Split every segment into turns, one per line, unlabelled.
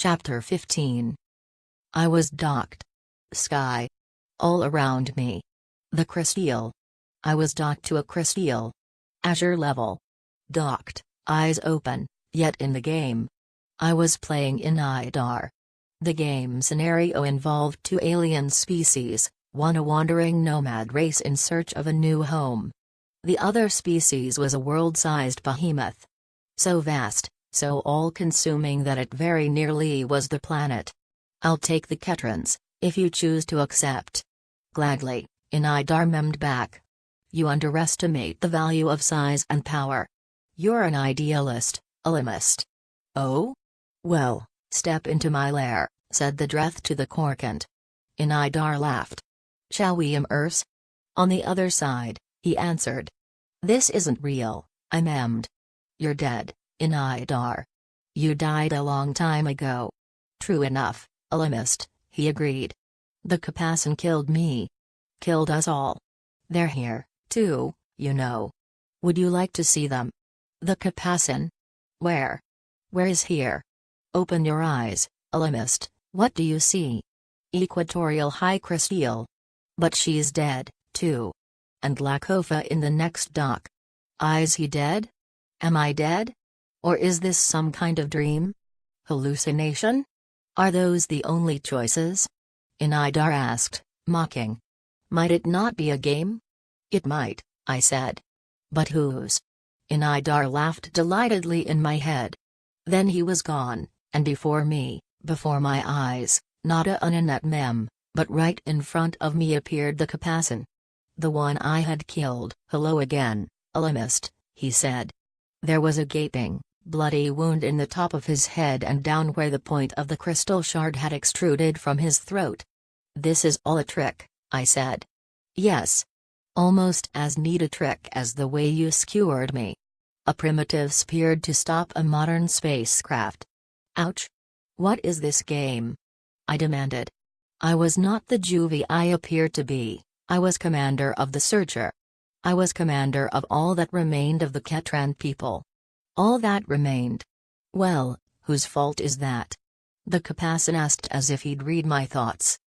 Chapter 15. I was docked. Sky. All around me. The crystal. I was docked to a crystal. Azure level. Docked, eyes open, yet in the game. I was playing in Idar. The game scenario involved two alien species, one a wandering nomad race in search of a new home. The other species was a world-sized behemoth. So vast, so all-consuming that it very nearly was the planet. I'll take the Ketrans, if you choose to accept. Gladly, Inidar memmed back. You underestimate the value of size and power. You're an idealist, Ellimist. Oh? Well, step into my lair, said the Dreth to the Corcant. Inidar laughed. Shall we immerse? On the other side, he answered. This isn't real, I memmed. You're dead, Inidar. You died a long time ago. True enough, Ellimist, he agreed. The Capassin killed me. Killed us all. They're here, too, you know. Would you like to see them? The Capassin? Where? Where is here? Open your eyes, Ellimist, what do you see? Equatorial High Crystal. But she's dead, too. And Lakofa in the next dock. Is he dead? Am I dead? Or is this some kind of dream? Hallucination? Are those the only choices? Inidar asked, mocking. Might it not be a game? It might, I said. But whose? Inidar laughed delightedly in my head. Then he was gone, and before me, before my eyes, not a Unanet mem, but right in front of me appeared the Capassin. The one I had killed. Hello again, Ellimist, he said. There was a gaping, bloody wound in the top of his head and down where the point of the crystal shard had extruded from his throat. This is all a trick, I said. Yes. Almost as neat a trick as the way you skewered me. A primitive speared to stop a modern spacecraft. Ouch. What is this game? I demanded. I was not the juvie I appeared to be, I was commander of the Searcher. I was commander of all that remained of the Ketran people. All that remained. Well, whose fault is that? The Capassin asked as if he'd read my thoughts.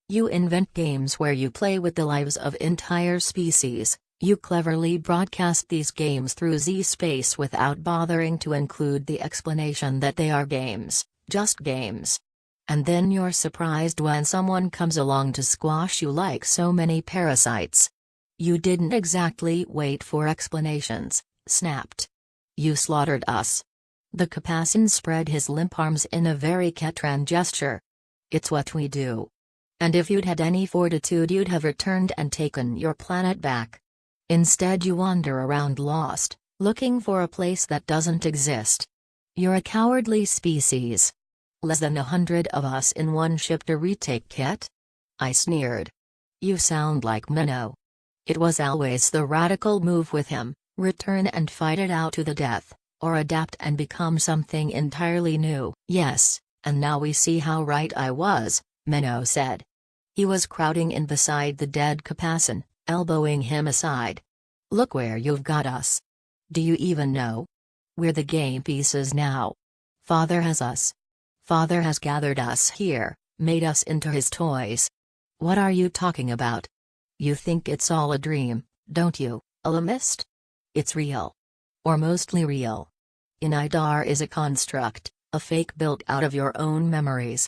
You invent games where you play with the lives of entire species, you cleverly broadcast these games through Z-space without bothering to include the explanation that they are games, just games. And then you're surprised when someone comes along to squash you like so many parasites. You didn't exactly wait for explanations, snapped. You slaughtered us. The Capassin spread his limp arms in a very Ketran gesture. It's what we do. And if you'd had any fortitude you'd have returned and taken your planet back. Instead you wander around lost, looking for a place that doesn't exist. You're a cowardly species. Less than 100 of us in one ship to retake Ket? I sneered. You sound like Minnow. It was always the radical move with him, return and fight it out to the death, or adapt and become something entirely new. Yes, and now we see how right I was, Minnow said. He was crowding in beside the dead Capassin, elbowing him aside. Look where you've got us. Do you even know? We're the game pieces now. Father has us. Father has gathered us here, made us into his toys. What are you talking about? You think it's all a dream, don't you, Ellimist? It's real. Or mostly real. Inidar is a construct, a fake built out of your own memories.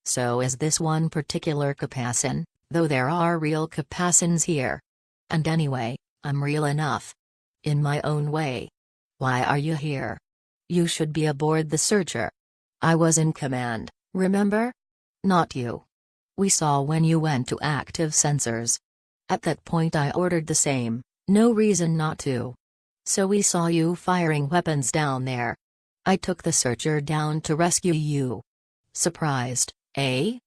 So is this one particular Capassin, though there are real Capassins here. And anyway, I'm real enough. In my own way. Why are you here? You should be aboard the Searcher. I was in command, remember? Not you. We saw when you went to active sensors. At that point I ordered the same, no reason not to. So we saw you firing weapons down there. I took the Searcher down to rescue you. Surprised, eh?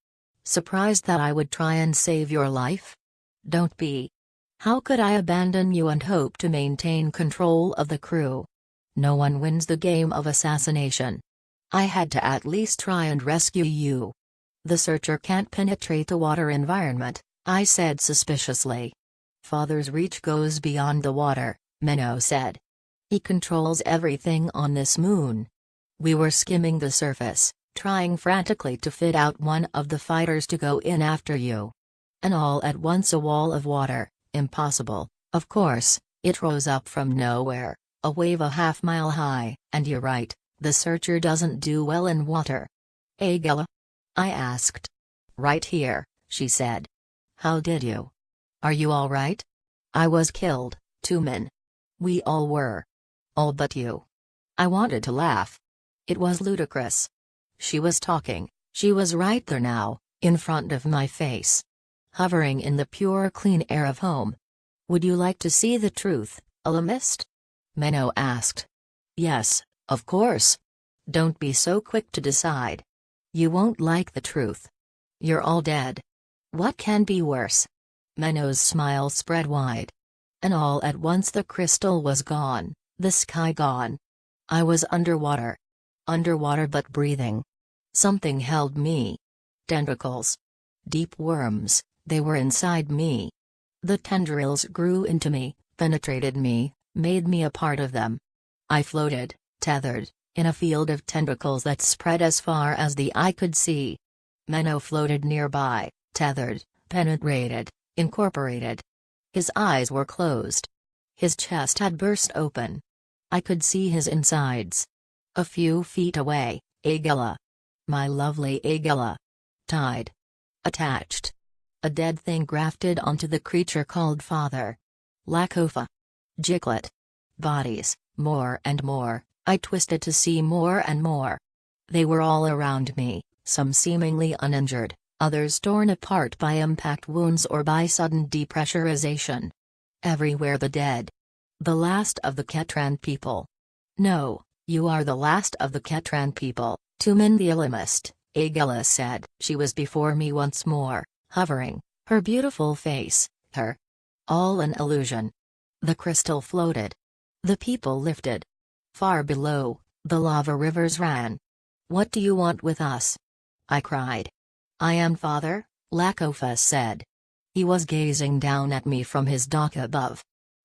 Surprised that I would try and save your life? Don't be. How could I abandon you and hope to maintain control of the crew? No one wins the game of assassination. I had to at least try and rescue you. The Searcher can't penetrate a water environment, I said suspiciously. Father's reach goes beyond the water, Minnow said. He controls everything on this moon. We were skimming the surface, trying frantically to fit out one of the fighters to go in after you. And all at once a wall of water, impossible, of course, it rose up from nowhere, a wave a half-mile high. And you're right, the searcher doesn't do well in water. Agella? I asked. Right here, she said. How did you? Are you all right? I was killed, 2 men. We all were. All but you. I wanted to laugh. It was ludicrous. She was talking, she was right there now, in front of my face. Hovering in the pure clean air of home. Would you like to see the truth, Ellimist? Menno asked. Yes, of course. Don't be so quick to decide. You won't like the truth. You're all dead. What can be worse? Menno's smile spread wide. And all at once the crystal was gone, the sky gone. I was underwater. Underwater but breathing. Something held me. Tentacles. Deep worms, they were inside me. The tendrils grew into me, penetrated me, made me a part of them. I floated, tethered, in a field of tentacles that spread as far as the eye could see. Menno floated nearby, tethered, penetrated, incorporated. His eyes were closed. His chest had burst open. I could see his insides. A few feet away, Agella. My lovely Agella. Tied. Attached. A dead thing grafted onto the creature called Father. Lakofa. Giglet. Bodies, more and more, I twisted to see more and more. They were all around me, some seemingly uninjured, others torn apart by impact wounds or by sudden depressurization. Everywhere the dead. The last of the Ketran people. No, you are the last of the Ketran people, Tumen the Ellimist, Agella said. She was before me once more, hovering, her beautiful face, her. All an illusion. The crystal floated. The people lifted. Far below, the lava rivers ran. What do you want with us? I cried. I am Father, Lakofa said. He was gazing down at me from his dock above.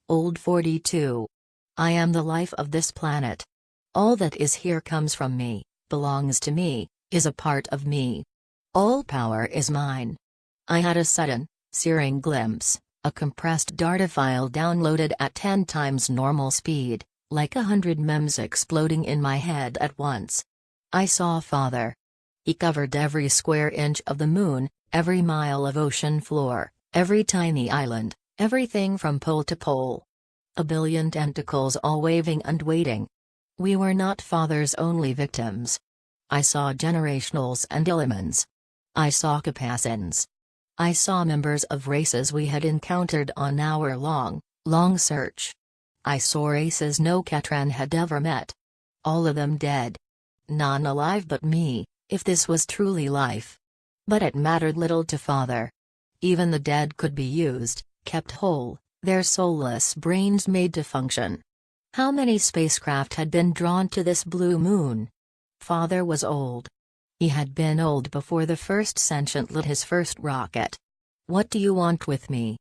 Old 42. I am the life of this planet. All that is here comes from me, belongs to me, is a part of me. All power is mine. I had a sudden, searing glimpse, a compressed data file downloaded at 10 times normal speed, like 100 memes exploding in my head at once. I saw Father. He covered every square inch of the moon, every mile of ocean floor, every tiny island, everything from pole to pole. A billion tentacles all waving and waiting. We were not Father's only victims. I saw generationals and Illimans. I saw Capassins. I saw members of races we had encountered on our long search. I saw races no Ketran had ever met. All of them dead. None alive but me, if this was truly life. But it mattered little to Father. Even the dead could be used, kept whole, their soulless brains made to function. How many spacecraft had been drawn to this blue moon? Father was old. He had been old before the first sentient lit his first rocket. What do you want with me?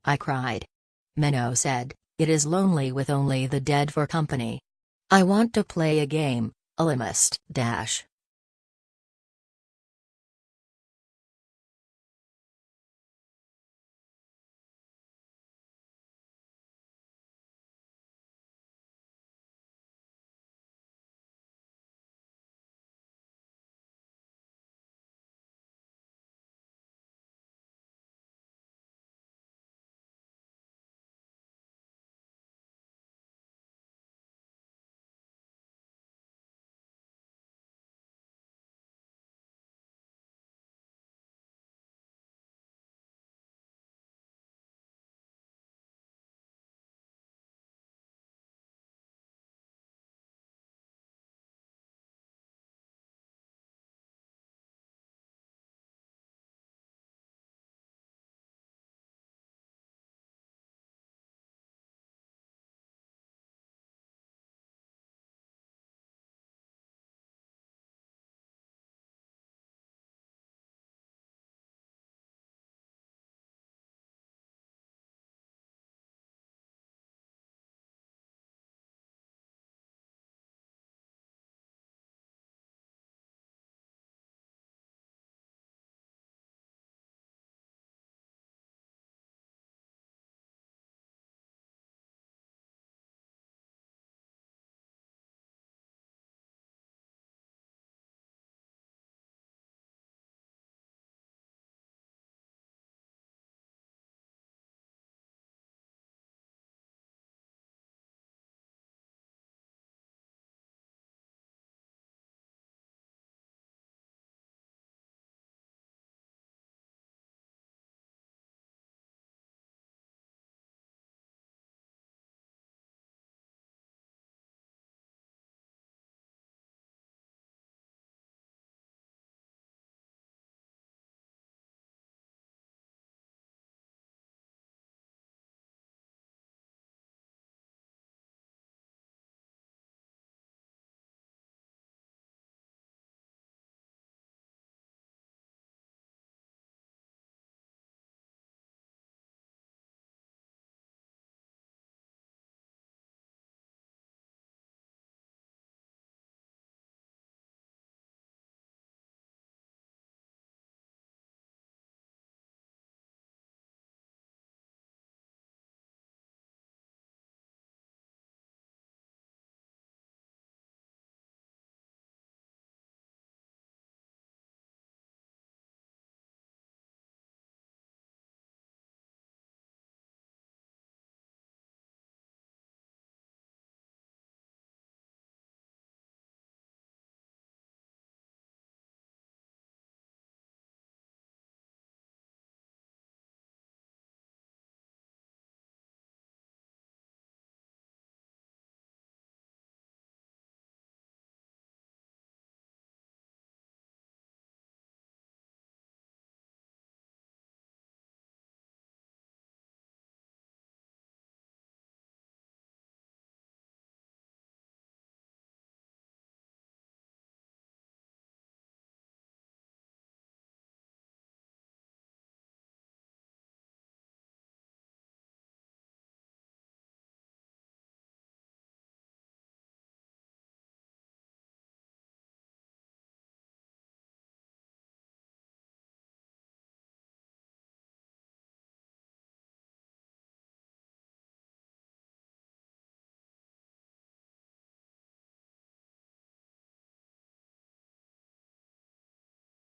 I cried. Menno said, it is lonely with only the dead for company. I want to play a game, Ellimist.